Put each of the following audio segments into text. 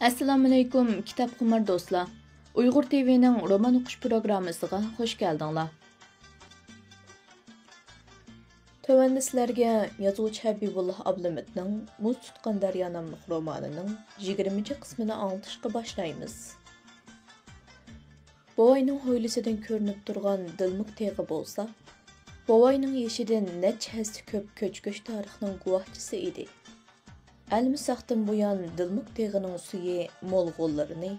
Assalomu alaykum kitob qimar do'stlar. Uyg'ur TV'ning roman o'qish programmasiga xush keldinglar. Tövəndə sizlərə yazıcı Habibullah Ablamitning Muz tutqan daryo nomli romanining 20-ci qismini anlatışqa başlaymiz. Bovayning hovlisidan ko'rinib turgan dilmiq teg'i bo'lsa, Bovayning yeshidan necha hassa ko'p ko'ch-ko'ch tarixining guvohchisi edi. Әлмісақтың бұян дылмық тегінің суы Moğollarını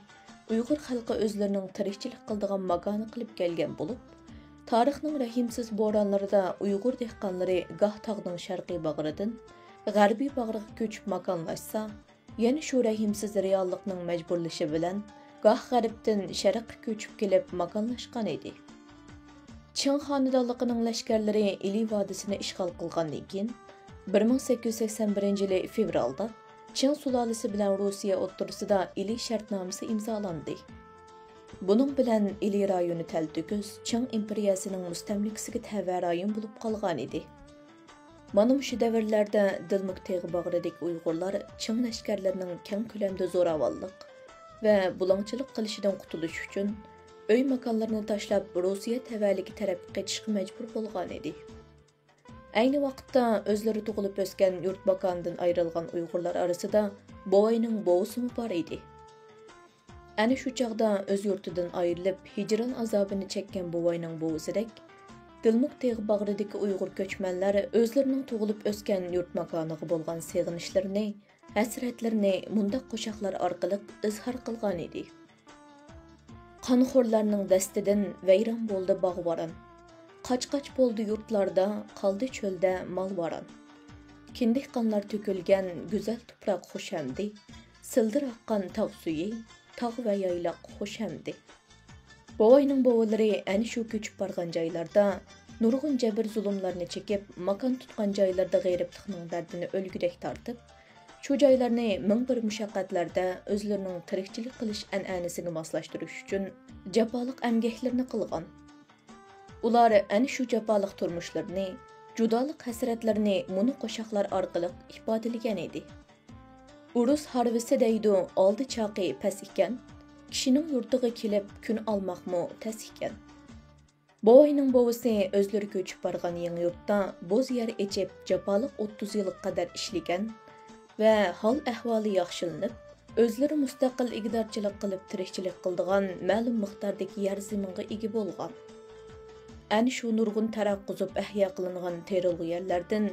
Uyghur xalqı özlərinin tarixçilik qıldığan makanı qılıb gəlgən bulub, tarixinin rəhimsiz boranlarında Uyghur dehqanları gah tağның şərqi bağrıdın, ғərbi bağrığı köçüb makanlaşsa, yəni şu rəhimsiz reallıqның məcburlışı bilən, gah ғərbdən şərqi köçüb gəlib makanlaşqan idi. Çin xanidallıqının ləşkərləri İli vadisini işğal qılğan ekin, 1881 fevralda Çin sulalisi bilen Rusiya o'tturisida İli şartnomasi imzolandı. Bunun bilen İli rayoni təltüköz Çin imperiyasining mustamlikasiga tava rayon bo'lib qolgan edi. Mana shu davrlarda Dilmiq teg'i bag'ridagi Uyg'urlar Çin lashkarlarining keng ko'lamda zo'ravonlik va bulongchilik qilishidan qutulish uchun uy makonlarini tashlab Rusiya tavaligi tarafga ketishga majbur bo'lgan edi. Ayni vaqtda özleri tug'ilib o'sgan yurt makondan ayrilgan Uyg'urlar arasida Bovayning bovusimi bor edi. Ana shu chaqda o'z yurtidan ayrilib hijron azobini chekkan Bovayning bovusidek, Dilmiq teg'i bag'ridagi Uyg'ur ko'chmanlar o'zlarining tug'ilib o'sgan yurt makoniga bo'lgan seg'inishlarini, hasratlarini mundaq qo'shoqlar orqali izhor qilgan edi. Qonxo'rlarning dastidan vayron bo'ldi bog'voron. Qaç-qaç bo'ldi yurtlarda, qaldı çöldə mal varan. Kindik qanlar tökülgən güzel tuproq xoşamdi. Sildir aqqan tağ suyu, tağ və yaylaq xoşamdi. Bovayning bovalari ana shu ko'chib borgan joylarda nurg'un jabr zulmlarni chekib, makon tutgan joylarda g'ayriblikning dardini o'lgudek tortib, shu joylarni ming bir mushaqqatlarda o'zlarining tirikchilik qilish an'anasiga moslashtirish uchun jafoliq amgaklarni qilgan. Ular ana shu jafoliq turmushlarini, judolik hasratlarini muni qo'shoqlar orqali ifodalagan edi. Urus harvisi deydi oldi chaqi pas ekan, kishining yurtiga kelib kun olmoqmi tas ekan. Bovayning bovisi o'zlari ko'chib borgan yangi yurtda bo'z yer echib jafoliq 30 yilga qadar ishlagan va hol ahvoli yaxshilanib, o'zlari mustaqil igdorchilik qilib tirikchilik qildigan ma'lum miqdordagi yer zaminga ega bo'lgan. Ani shu nurg'un taraqquzib ahya qilingan terilg'i yerlardan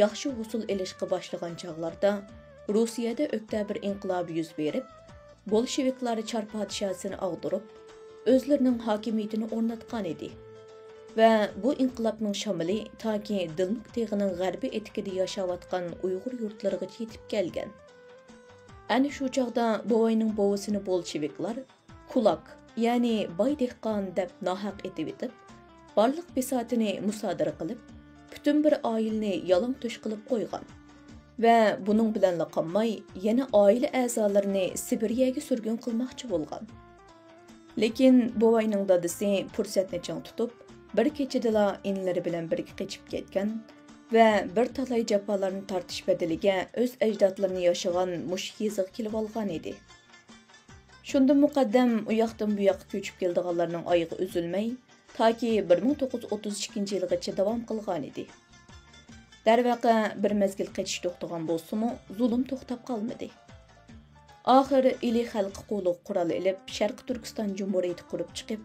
yaxshi husul elishga boshlagan chog'larda Rusiyada oktyabr inqilobi yuz berib, bolsheviklar Char podshosini og'dirib, o'zlarining hokimiyatini o'rnatgan edi. Va bu inqilobning shamili toki Dilmiq teg'ining g'arbiy etikida yashayotgan Uyg'ur yurtlariga yetib kelgan. Ani shu chog'da Bovayning bovasini bolsheviklar kulak, ya'ni boy dehqon deb nohaq etib etib, barliq besatini musodara qilib, butun bir oilani yalong to'sh qilib qo'ygan. Va buning bilan qolmay, yana oila a'zolarini Sibiriyaga surgun qilmoqchi bo'lgan. Lekin Bovayning dadasi fursatni chang tutib, bir kechada inlari bilan birga qochib ketgan va bir talay jafolarni tortish badaliga o'z ajdodlarini yashagan mush yeziga kelib olgan edi. Shunda muqaddam u yoqdan bu yoqqa ko'chib keldiganlarning oyog'i uzilmay, Taki 1932 yilgacha davom qilgan edi. Darvaqa bir mezgil qechish to'xtagan bo'lsa-mu, zulm to'xtab qolmadi. Oxir ili xalqi qo'li qurol ilib, Sharq Turkiston Jumhuriyati qurib chiqib,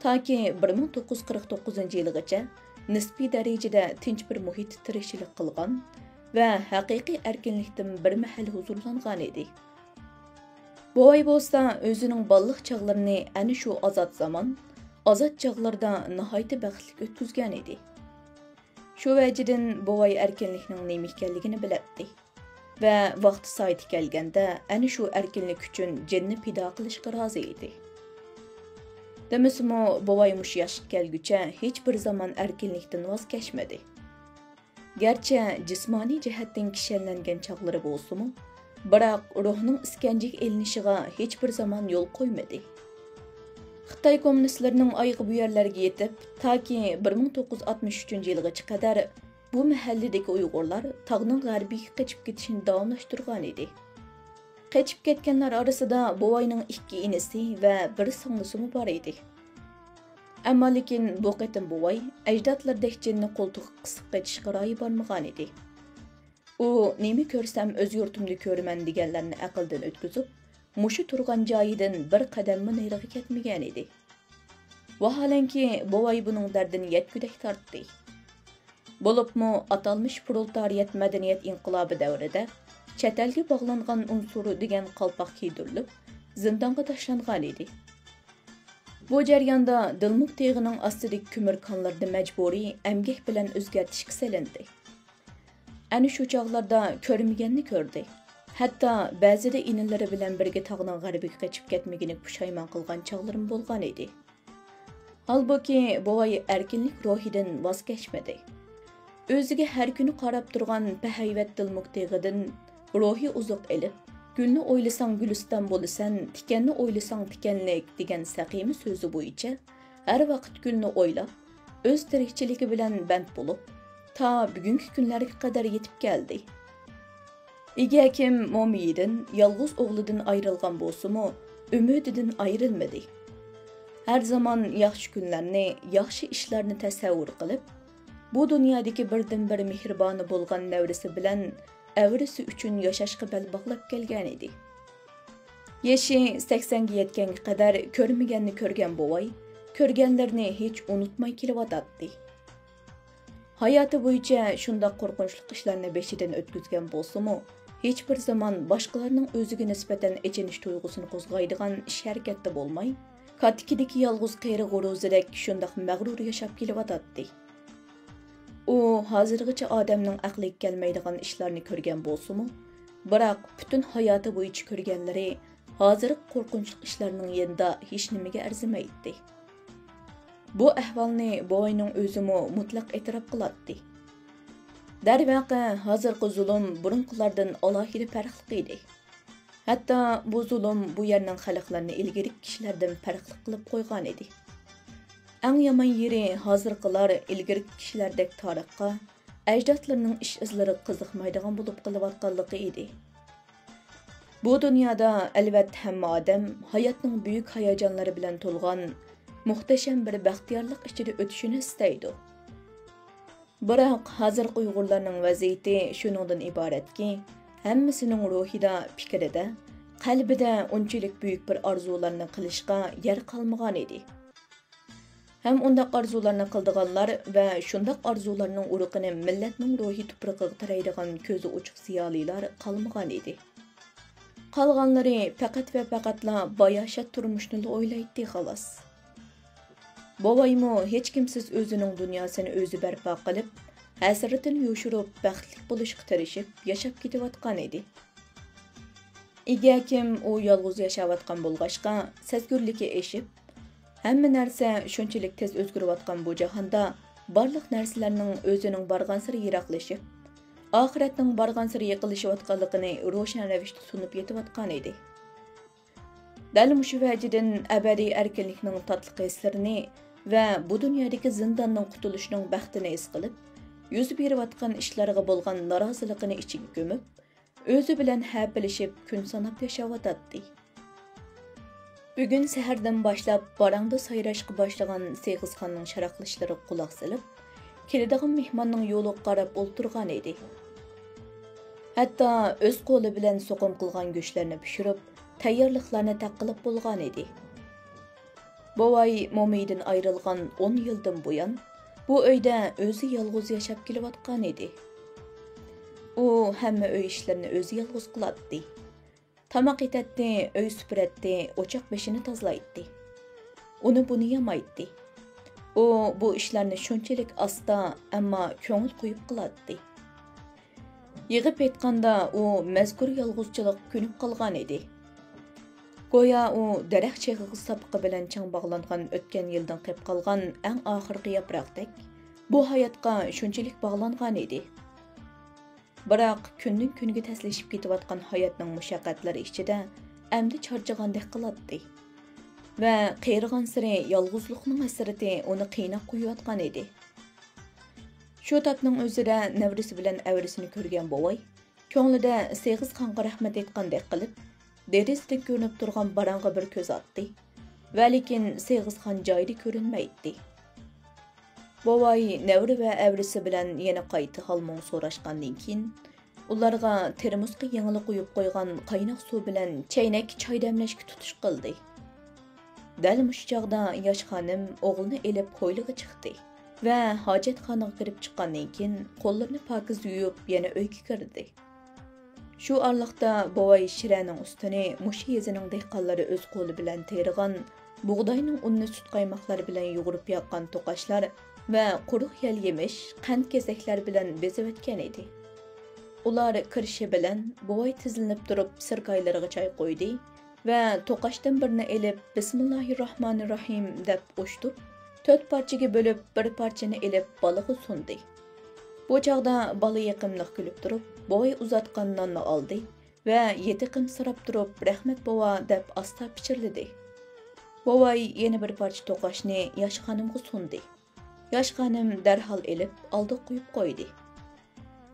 taki 1949 yilgacha nisbiy darajada tinch bir muhit tirikchilik qilgan va haqiqiy erkinlikdan bir mahal huzurlangan edi. Bovay bo'lsa o'zining balliq chog'larini ana shu ozod zamon Azad çağlarda nihayeti baxtlik ötküzgen edi. Şu vəcidən Bovay erkinlikning nima ekanligini bilardi va vaqti sayti kelganda ana shu erkinlik uchun jinni pido qilishga rozi edi. Demismi Bovay mush yoshga kelguncha hech bir zaman erkinlikdan voz kechmadi. Garchi jismoniy jihatdan kishanlangan chaqlari bo'lsa-mu, biroq ruhning iskanjik elinishiga hech bir zaman yo'l qo'ymadi. Xitoy kommunistlarining oyog'i bu yerlarga yetib, toki 1963-yilgacha qadar bu mahalladagi Uyg'urlar tog'ning g'arbiga qochib ketishini davomlashtirgan edi. Qechib ketganlar arasida bovayning 2 inisi va bir singlisi bor edi. Ammo lekin bu qatim bovay ajdodlardek jinni qo'ltiq qisib qetishga royi bormagan edi. U nima ko'rsam o'z yurtimda ko'raman deganlarni aqldan o'tkazib, mushu turgan joyidan bir qadammi nariga ketmagan edi. Vaholanki bovay buning dardini yetgudek tortdi. Bo'libmi atalmış proletariyat madaniyat inqilobi davrida chet elga bog'langan unsuri degan qalpoq kiydirilib, zindonga tashlangan edi. Bu jarayonda Dilmuq teg'ining ostidagi ko'mir konlarni majburiy emgak bilan o'zgartishga salindi. Ana shu chog'larda ko'rmaganni ko'rdi. Hatto ba'zida inilari bilan birga tog'ning g'arbiga qochib ketmagini pushaymon qilgan chog'larim bo'lgan edi. Halbuki bovay erkinlik ruhidan voz kechmadi. O'ziga har kuni qarab turgan bahayvat Dilmuq teg'idan ruhi uzuq elib, gulni o'ylasang guliston bo'lasan, tikanni o'ylasang tikanlik degan saqimi so'zi bo'yicha har vaqt gulni o'ylab, o'z tirikchiligi bilan band bo'lib, ta bugungi kunlarga qadar yetib keldi. Egakim mo'miyidan, yolg'iz o'g'lidan ayrilgan bo'lsa-mu, umididan ayrilmadi. Har zaman yaxshi kunlarni, yaxshi ishlarni tasavvur qilib, bu dunyodagi birdan-bir mehriboni bo'lgan nevrisi bilan avrisi uchun yashashga bel bog'lab kelgan edi. Yashi 80 ga yetganga qadar ko'rmaganni ko'rgan bovay, ko'rganlarni hech unutmay kelyotdi. Hayoti bo'yicha shunday qo'rqinchli ishlarni beshidan o'tkazgan bo'lsa-mu, hech bir zaman boshqalarning o'ziga nisbatan echinish tuyg'usini qo'zg'aydigan ish harakatda bo'lmay, katikidagi yolg'iz qiyri g'uruzidek shunday mag'rur yashab kelyotdi. U hozirgacha odamning aqliga kelmaydigan ishlarni ko'rgan bo'lsa-mu, biroq butun hayoti bo'yicha ko'rganlari hozirgi qo'rqinchli ishlarning yanida hech nimaga arzimaydi. Bu ahvolni bovayning o'zimi mutlaq e'tirof qiladi. Darvaqa hozirgi zulm burunqilardan alohida farqli edi. Hatto bu zulm bu yerning xalqlarini ilgari kishilardan farqli qilib qo'ygan edi. Eng yomon yeri hozirqilar ilgari kishilardek tarixqa, ajdodlarning ish izlari qiziqmaydigan bo'lib qolayotganligi edi. Bu dunyoda albatta hamma odam hayotning buyuk hayajonlari bilan to'lgan muhtasham bir baxtiyorlik ichida o'tishini istaydi. Biroq hozir Uyg'urlarning vaziyati shuningdan iboratki, hammasining ruhida, fikrida, qalbida unchalik buyuk bir orzularni qilishga yer qolmagan edi. Hem undaq arzularni qildiganlar va shundaq arzularning uruqini millatning ruhi tuprog'iga taraydigan ko'zi ochiq ziyolilar qolmagan edi. Qolganlari faqat va faqatla bayashat turmushni o'ylaydi xolos. Bovaymo hech kimsiz o'zining dunyosini o'zi barpo qilib, hasratini yoshirib, baxtli bo'lishga tirishib, yashab ketayotgan edi. Egakim u yolg'iz yashayotgan bo'lg'achqa, sezgurligi eshib, hamma narsa shunchalik tez o'zgarayotgan bu jahonda barliq narsalarning o'zining borgan-sari yiroqlashib, oxiratning borgan-sari yaqinlashayotganligini ro'shan ravishda sunib yetayotgan edi. Dal mushu vajidan abadiy erkinlikning tatliq hislarini va bu dunyodagi zindondan qutulishining baxtini his qilib, yuz berayotgan ishlarga bo'lgan noroziligini ichiga ko'mib, o'zi bilan hapilishib kun sanab yashayotdi. Bugun sahardan boshlab barangda sayrashga boshlagan Seg'izxonning sharaqlashlari quloq silib, keladigan mehmonning yo'liga qarab o'ltirgan edi. Hatto o'z qo'li bilan so'qim qilgan go'shtlarni pishirib, tayyorliqlarni taqilib bo'lgan edi. Bovay mo'miydan ayrilgan 10 yildan buyon bu uyda o'zi yolg'iz yashab kelayotgan edi. U hamma uy ishlarini o'zi yolg'iz qiladi. Tamaq etadi, uy supuradi, o'choq beshini tozalaydi. Uni buni yamaydi. U bu ishlarni shunchalik asta, ammo ko'ngil qo'yib qiladi. Yig'ib aytganda u mazkur yolg'izchilik ko'nib qolgan edi. Go'yo u daraxt cheg'iga sapqi bilan chang bog'langan o'tgan yildan qolib qolgan eng oxirgi yaproqdek bu hayotga shunchalik bog'langan edi. Biroq kundan kunga taslashib ketayotgan hayotning mushaqqatlari ichida amdi charchagandek qiladi va qiyirgan siri yolg'izlikning asrati uni qiynab qo'yayotgan edi. Shu topning o'zida navrisi bilan avrisini ko'rgan bovay, ko'nglida Seg'izxonga rahmat aytgandek qilib, Derisde görünüp turgan baranga bir köz atdı. Ve lekin Segizxan joyda ko'rinmaydi. Bovay nevri ve evrisi bilen yana qaytı halmon so'rashgandan keyin ularga termosga yangili qo'yib qo'ygan qaynoq suv bilan chaynak choy damlashga tutish qildi. Dal mush chog'da yosh xonim o'g'lini elib ko'yliga chiqdi va hojatxonaga kirib chiqqandan keyin qo'llarini pokiz yuvib yana uyga kirdi. Shu orliqda Bovay shiraning ustini mush yezining dehqonlari o'z qo'li bilan tergan buğdayning unni sut qaymoqlari bilan yugurib yoqqan to'qashlar va quruq yal yemish, qand kesaklar bilan bezib o'tgan edi. Ular kirishi bilan Bovay tizilib turib sirkaylarga choy qo'ydi va to'qashdan birini elib Bismillahirrohmanirrohim deb o'shtib, 4 parchaga bo'lib bir parchani elib bolaga sundi. Bu chog'da bola yaqimliq kulib turib, Bovay uzatgan nonni oldi va yetiqim sirab turib, "Rahmat bova" deb asta pichirladi. Bovay yana bir parcha to'qashni yosh xonimga sundi. Yosh xonim darhol elib oldi qo'yib qo'ydi.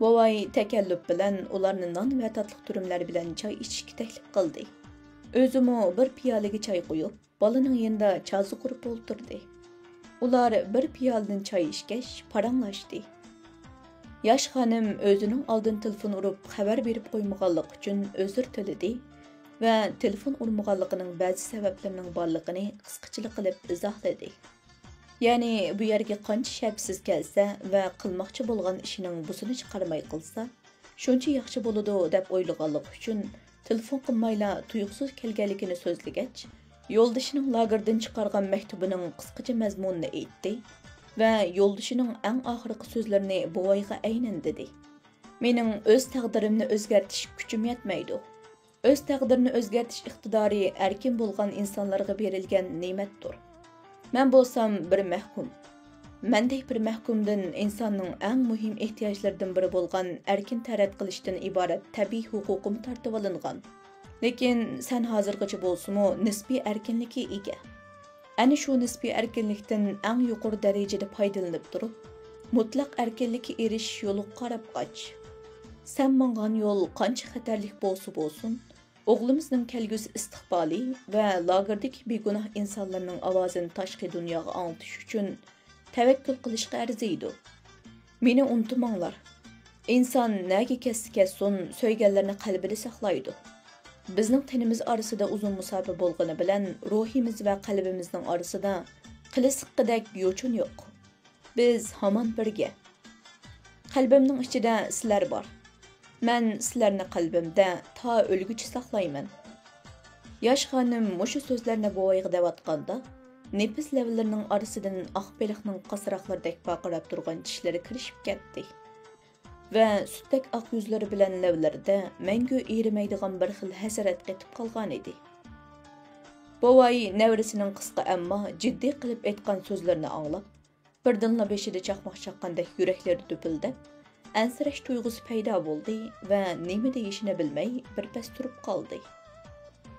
Bovay takalluf bilan ularni non va tatliq turumlar bilan choy ichishga taklif qildi. O'zimi bir piyolaga choy qo'yib, bolaning yonida chozi qurib o'ltirdi. Ular bir piyoladan choy ichgach, paranglashdi. Yosh xonim o'zining oldin telefon urib xabar berib qo'ymaganlik uchun uzr tiladi va telefon urmaganligining ba'zi sabablarining borligini qisqachilik qilib izohladi. Ya'ni bu yerga qancha shabsiz kelsa va qilmoqchi bo'lgan ishining busini chiqarmay qilsa, shuncha yaxshi bo'ladi deb o'ylaganlik uchun telefon qilmayla tuyuqsiz kelganligini so'zlagach, yo'ldoshining lagerdan chiqargan maktubining qisqacha mazmunini aytdi va yo'ldoshining eng oxirgi so'zlarini Bovayga aynan dedi. Mening o'z taqdirimni o'zgartirish kuchim yetmaydi. O'z taqdirini o'zgartirish iqtidori erkin bo'lgan insonlarga berilgan ne'matdir. Men bo'lsam bir mahkum. Mendek bir mahkumdan insonning eng muhim ehtiyojlaridan biri bo'lgan erkin tarat qilishdan iborat tabiiy huquqim tartib olingan. Lekin sen hozirgacha bo'lsa-mu nisbiy erkinlikka ega. Ana shu nisbiy erkinlikdan eng yuqori darajada foydalanib turib, mutlaq erkinlikka erishish yo'li qarab qoch. Sen mangan yo'l qancha xatarlik bo'lsa-bo'lsin, o'g'limizning kelgusi istiqboli va lagerdagi begunoh insonlarning ovozini tashqi dunyoga anglatish uchun tavakkul qilishga arziydi. Meni unutmanglar. Inson nega kessin, so'yganlarni qalbida saqlaydi. Bizning tenimiz orasida uzun musofa bo'lgani bilan ruhimiz va qalbimizning orasida qilisiqqidek yo'chun yo'q. Biz hamon birga. Qalbimning ichida sizlar bor. Men sizlarni qalbimda ta o'lguchi saqlayman. Yosh xonim mushu so'zlarni Bovayga devatganda, nefis lavlarining orasidan oq beliqning qasroqlaridek baqirab turgan tishlari kirishib ketdi. Va sutdek oq yuzlari bilan lavlarida mangu erimaydigan bir xil hasrat qetib qolgan edi. Bovay nevrisining qisqa ammo jiddiy qilib aytgan so'zlarini anglab, birdanla beshida chaqmoq chaqqandek yuraklari to'pildab, ansirash tuyg'usi paydo bo'ldi va nima deyishini bilmay birpas turib qoldi.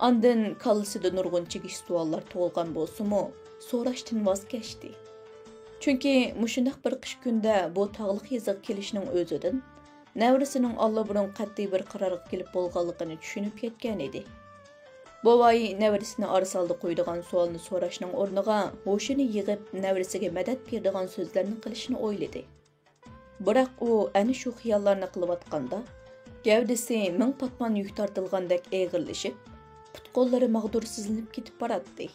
Ondan kallasida nurg'un chekish savollar tug'ilgan bo'lsa-mu, so'rashdan voz kechdi. Chunki mushundaq bir qish kunda bu tog'liq yeziq kelishning o'zidan nevrisining allaburun qat'iy bir qarorga kelib bo'lganligini tushunib yetgan edi. Bovay nevrisini arsalda qo'ydigan savolni so'rashning o'rniga ho'shini yig'ib nevrisiga madad beradigan so'zlarni qilishni o'yladi. Biroq u ana shu xiyollarni qilayotganda, gavdasi ming patmon yuk tortilgandek eg'irlashib, put-qo'llari mag'dursizlanib ketib boradi.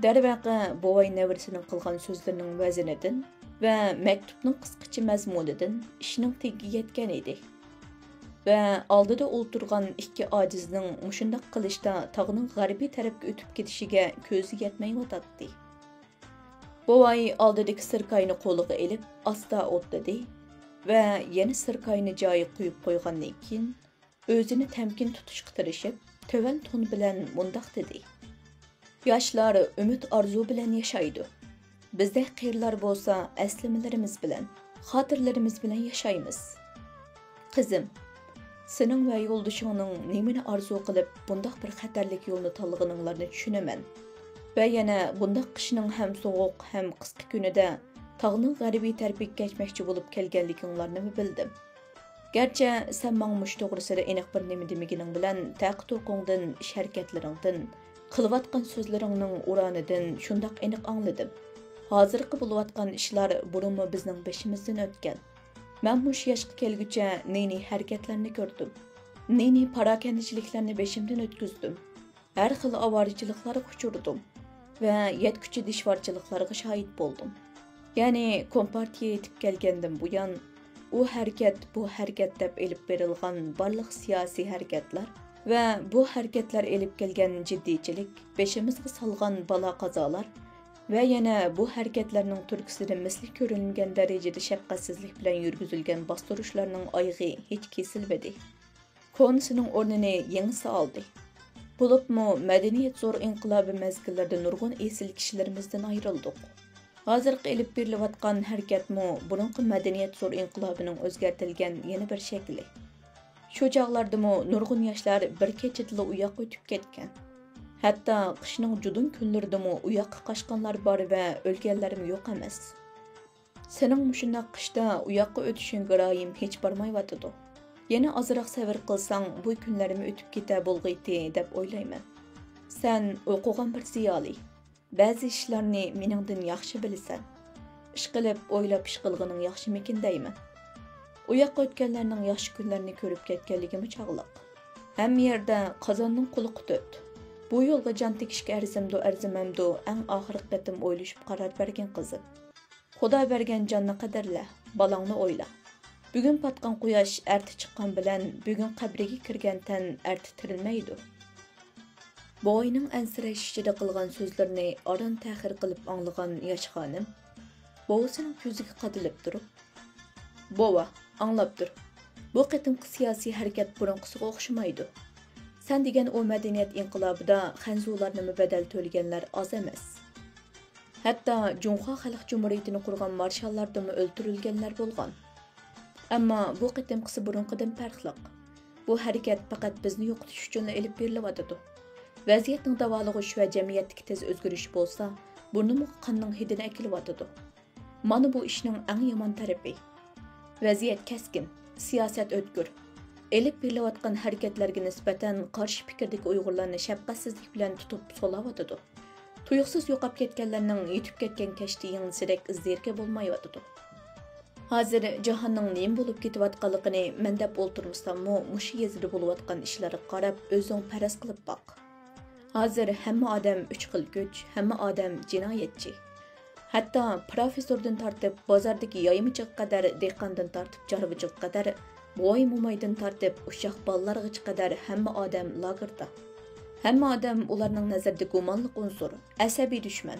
Darvaqa Bovay nevrisining qilgan so'zlarining vazinidan va maktubning qisqacha mazmunidan ishning tegiga yetgan edi. Va oldida o'ltirgan ikki ojizning mushundaq qilishda tog'ning g'arbiy tarafga o'tib ketishiga ko'zi yetmay o'tadi. Bovay oldidagi sirkayni qo'liga elib, asta o'tdi va yana sirkayni joyiga qo'yib qo'ygandan keyin o'zini tamkin tutishga tirishib, to'van ton bilan mundaq dedi. Yoshlar umid orzu bilan yashaydi. Bizda qiyirlar bo'lsa, aslimalarimiz bilan, xotirlarimiz bilan yashaymiz. Qizim, sening va yo'ldishingning nimani orzu qilib bundaq bir xatarlik yo'lni tanlaganinglarni tushunaman. Va yana bundaq qishning ham sovuq, ham qisqa kunida tog'ning g'arbiy tarafiga kechmoqchi bo'lib kelganliginglarni bildim. Gerçi sen maňmuş toğrysy enek bir neme demegining bilen taqturqoňdan, iş hareketleringden, kılıvatqan sözleriňniň uranydan şundaq enek aňladym. Hazırkı bolywatqan işler burunmu bizning beşimizden ötken. Men muş ýaşga kelgüçe neyni hareketlerini gördüm. Neyni parakendiçiliklerini beşimden ötküzdüm. Her xil avarçılıklara uçurdum ve yetküçü dişvarçılıklarga şahit boldum. Yani kompartiya etip gelgendim buyan, o hareket bu hareket dep elip berilgan barlyk siyasi hareketler ve bu hareketler elip gelgen ciddiçilik, beşimizge salgan bala kazalar ve yana bu hareketlerning türkisinde misli körülmegen derejede şefkatsizlik bilen yürgüzülgen bastırışlarning ayığı hiç kesilmedi. Konusinin ornini yeňisi aldı. Bulupmu medeniyet zor inqilabı mezgillerinde nurgun esil kişilerimizden ayrıldık. Hazırkı elip beriletgan hareketmu burunqı medeniyet zor inqilabynyň özgertilgen yeni bir şekli. Şu çağlardymı nurgun yaşlar bir keçetli uyak ötüp ketken. Hatta qışnyň judun günlerdimi uyak qaşqanlar bar we ölgenlerim yok emas. Senin muşundaq qışda uyakqa ötüşün gırayım hiç barmay watydy. Yeni azıraq səvir qılsan bu günlerimi ötüp kete bolğaýdy dep oylayman. Sen okugan bir ziyaly. Bäzi işlerini meningden ýaxşy bilsen. İş qılıp oýlap iş qılgynyň ýaxşymykin diýmen. Uyakqa ötkenleriniň ýaxşy günlerini görüp ketkenligimi çaglyk. Hem ýerde qazanyň quluqy töt. Bu ýolga jan tekişke erzimemdu äň ahyrky gatym oýlaşyp karar bergen kızım. Huda bergen janny qadarla, balaňny oýla. Bugün patkan quyaş erti çıqqan bilen, bugün qabrige kirgen ten erti tirilmeydi. Boýnyň ensireşişide qılgan sözlerini aran tähir qılıp anlagan ýaş hanym, bowasynyň köziga qadylyp durup, "Bowa, anlap dur. Bu qetimki siyasi hareket burunqysyga okşamaydy. Sen degen o medeniyet inqilabyda xanzularny bedel tölegenler az emas. Hatda Junha Halk Cumhuriyetini qurgan marşallardymy öldürilgenler bolgan. Amma bu qetimkisi burunqydan farklyk. Bu hareket faqat bizni yoqutiş üçin elip berilyapdy. Vaziyetning davalygyş we jemgyýetdäki tez özgürüş bolsa, burnumy qannyň hidini äkilyapdy. Mana bu işning äň ýaman tarapy. Vaziyet keskin, siýasat ötkür. Elip berilyapdygan hareketlerge nisbeten karşı pikirdeki Uygurlarny şefkatsizlik bilen tutup solawatdy. Tuyuqsuz yoqap ketkenlerning ýetip ketken keşti ýyňsirek izlerge bolmaýatdy. Hazır jahanyň näme bolup ketýatganlygyny men dep olturmysammy, muşu ýezide bolywatgan işlere qarap özüň paras qılıp bak. Hazır hemme adam üç xil güç, hemme adam cinayetçi. Hatta professordan tartıp bazardaky ýaýmyçyk kadar dehqandan tartıp jarwyçyk kadar boy mumaydan tartıp uşaq ballargaç kadar hemme adam lagerda. Hemme adam ularnyň nazarda gumanlyk unsur, asabi düşman.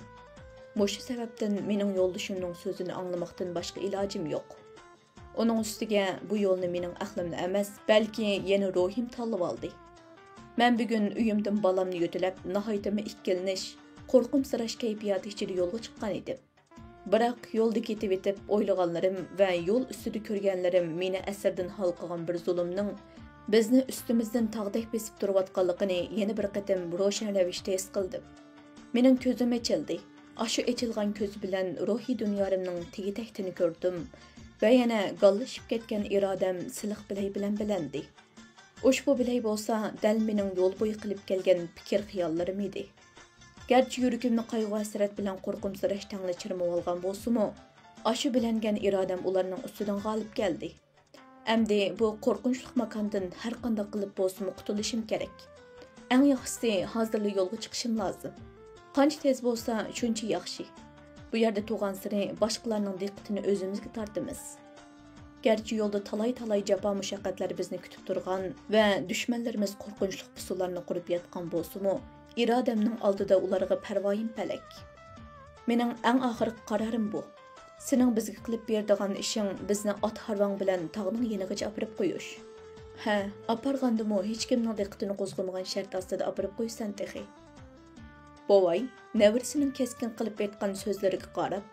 Muşu sebepden meniň ýoldaşymyň sözüni anlamakdan başga ilacym ýok. Onuň üstüge bu ýolny meniň aklymda emas, belki ýene ruhim tanlap aldy. Men bugün üýümden balamny ýötelep, nahaýatymy ikkilniş, korkumsyraş keýpiýaty içinde ýolga çykkan edim. Birak ýolda ketip etip oýlaganlarym we ýol üstüde körgenlerim meni äsirden halkygan bir zulümniň bizni üstümizden tagdek besip durýatganlygyny ýene bir qatam roşan rewişde his kıldım. Meniň közüm açyldy. Aşu açılgan köz bilen ruhi dünýärymnyň tigi tehtini gördüm we ýene gallaşyp ketken iradem silik biley bilen bilendi. Uşbu biley bolsa däl meniň ýol boýy qılıp gelgen pikir hyýallarym idi. Gerçi ýürегimni qaýgy hasret bilen korkumsyraş taňly çyrmap algan bolsumy, aşu bilengen iradem ularnyň üstüden galyp geldi. Ämdi bu korkunçluk makandan her qanday qılıp bolsumy qutuluşym gerek. Äň ýaxşysy hazırly ýolga çykyşym lazım. Qancha tez bolsa şunça ýaxşy. Bu ýerde tuğansıry başgalarnyň diqqatini özümizge tartymyz. Gerçi ýolda talay japa muşaqqatlar bizni kütüp durgan we düşmenlerimiz korkunçluk pusularny kurup ýatgan bolsumy, irademniň aldyda ularga perwaýym pelek. Meniň äň ahyrky kararym bu. Sening bizge qılıp berdigan işiň bizni at harwaň bilen tagnyň ýenigiçe apyryp goýuş. Ha, apargandymy hiç kimniň diqqatini gozgamagan şert astyda apyryp goýsan tehi. Boway, näwirsiniň keskin qılıp etgan sözleriga qarap,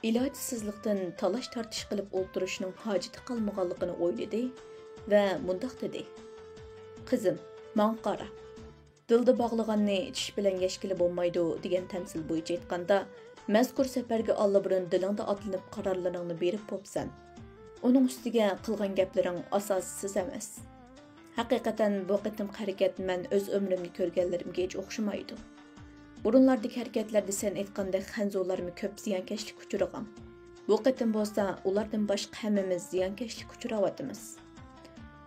ilajsızlıktan talaş tartış qılıp olturuşnyň hajati qalmaganlygyny oýlady we mundaq dedi: "Kızım, maň qara. Dylda baglaganny tiş bilen ýeşkili bolmaýdy" digen temsil boýunça aýtkanda, mezkur seperge allaburun dilingda atlanyp kararlaryňny berip popsan. Onun üstüge qılğan gəplərin asassız emas. Haqiqatan bu qitim hərəkət mən öz ömrümni körgənlərimge heç oxşamaydı. Burunlardakı hərəkətlərdə sən aytqandək xənzolarımı köp ziyankeşlik uçurğan. Bu qitim bolsa ulardan başqa hammamiz ziyankeşlik uçurawatımız.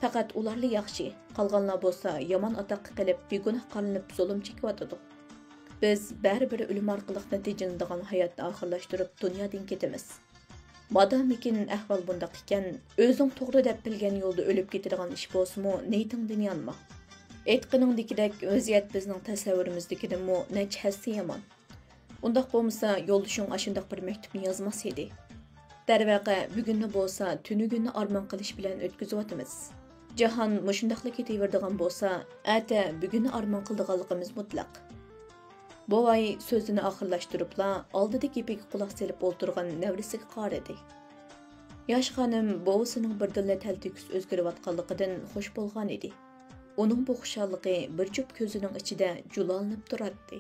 Faqat ularla yaxshi, qolganlar bolsa yomon ataqqa qilib, begunoh qolinib zulm chekyotidi. Biz baribir o'lim orqali natijalanadigan hayotni oxirlashtirib dunyodan ketamiz. Madamikin ahvol bundaq ekan, o'zing to'g'ri deb bilgan yo'lda o'lib ketadigan ish bo'lsa-mu, niytingdan yanma. Aytqaningdek vaziyat bizning tasavvurimizdagidanmi necha hassa yomon. Undaq bo'lmasa, yo'ldoshing ashundaq bir maktubni yozmas edi. Darvaqa bugunni bo'lsa, tunugunni armon qilish bilan o'tkazayotimiz. Jahon mushundaqla ketaveradigan bo'lsa, ata bugunni armon qildiganligimiz mutlaq. Bovay so'zini oxirlashtiribla oldida gapiga quloq selib o'ltirgan nevrisiga qaradi. Yosh xonim bovisining birdilla taltikus o'zgarayotganligidan xush bo'lgan edi. Uning bu xushalliqi bir jup ko'zining ichida julanib turardi.